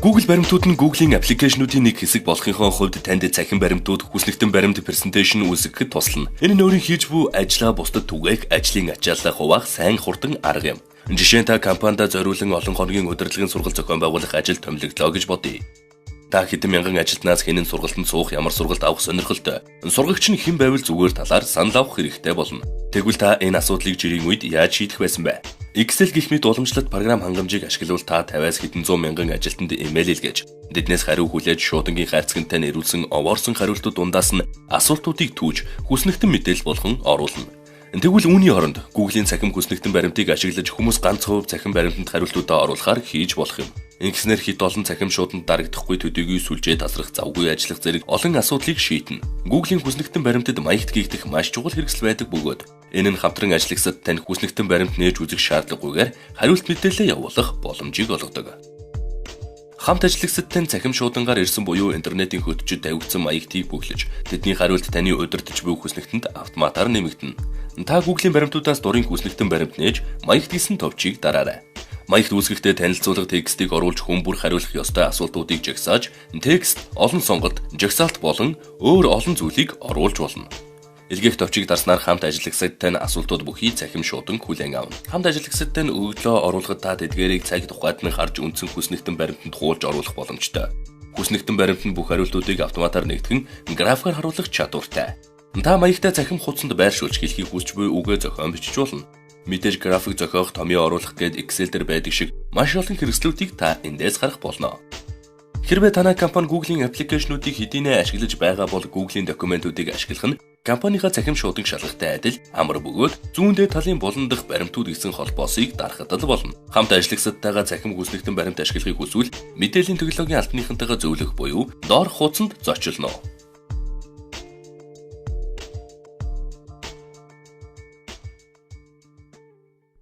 Google баримтууд нь Google-ийн аппликейшнуудын нэг хэсэг болохынхоо хувьд танд цахим баримтууд, хүснэгтэн баримт презентацийн үүсгэхэд туслана. Энэ нь өөрийн хийж буй ажлаа бусдад түгээх, ажлын ачааллаа хуваах сайн хурдан арга юм. Жишээ нь та компанид зориулан олон хоногийн удирдлагын сургалт зохион байгуулах ажил томилогдлоо гэж бодъё. Та хэдэн мянган ажилтнаас хинэн сургалтанд суух, ямар сургалт авах сонирхолтой. Сургагч нь хэн байвал зүгээр талаар санал авах хэрэгтэй болно. Тэгвэл та энэ асуудлыг жирийн үед яаж шийдэх байсан бэ? Excel гэх мэт уламжлалт програм хангамжийг ашиглавал та 50-аас хэдэн зуун мянган ажилтнанд имэйл илгээж, тэднээс хариу хүлээж шуудангийн хайрцагтай нэрүүлсэн овоорсон хариултууд дундаас нь асуултуудыг түүж, хүснэгтэн мэдээлэл болгон оруулна. Тэгвэл үүний оронд Google-ийн цахим хүснэгтэн баримтыг ашиглаж хүмүүс ганц хувь цахим баримтанд хариултуудаа оруулахаар хийж болох юм. Ингэснээр хит олон цахим шууданд дарагдахгүй төдийгүй сүлжээ тасрах, завгүй ажиллах зэрэг олон асуудлыг шийднэ. Google-ийн хүснэгтэн баримтад маягт гэгдэх маш чухал хэрэгсэл байдаг бөгөөд энэ нь хамтран ажиллагсад тань хүснэгтэн баримт нээж үзэх шаардлагагүйгээр хариулт мэдээлэл явуулах боломжийг олгодог. Хамт ажиллагсад тань цахим шуудангаар ирсэн буюу интернетийн хөтчөд тавигдсан маягтыг бүглэж, тэдний хариулт таны удирдах буй хүснэгтэнд автоматар нэмэгдэнэ. Та Google-ийн баримтуудаас дурын хүснэгтэн баримт нээж, маягт гисэн товчийг дараарай. Маягт үүсгэхдээ танилцуулга текстийг оруулж хүн бүр хариулах ёстой асуултуудыг жагсааж, текст, олон сонголт, жагсаалт болон өөр олон зүйлийг оруулж болно. Илгээх товчийг дарснаар хамт ажиллагсад тань асуултууд бүхий цахим шуудан хүлээн авна. Хамт ажиллагсад тань өглөө оруулахад та тэдгээрийг цаг тухайд нь харж үндсэн хүснэгтэн баримтанд хуулж оруулах боломжтой. Хүснэгтэн баримтанд бүх хариултуудыг автоматар нэгтгэн графикаар харуулах чадвартай. Та маягтай цахим хуудсанд байршуулж хэлхийг хүсч буй үгээ зохион бичиж болно. Мэдээж график зохиох, томьёо оруулах гээд Excel дээр байдаг шиг маш олон хэрэгслүүдийг та эндээс харах болно. Хэрвээ танай компани Google-ийн аппликейшнуудыг хэдийнэ ашиглаж байгаа бол Google-ийн документуудыг ашиглах нь компанийхаа цахим шуудан шалгахтай адил амар бөгөөд зүүндээ талын булан дахь баримтууд гэсэн холбоосыг дарахад л болно. Хамт ажиллагсадтайгаа цахим хүснэгтэн баримт ашиглахыг хүсвэл мэдээллийн технологийн албаныхантайгаа зөвлөх буюу доор хуудсанд зочлоно.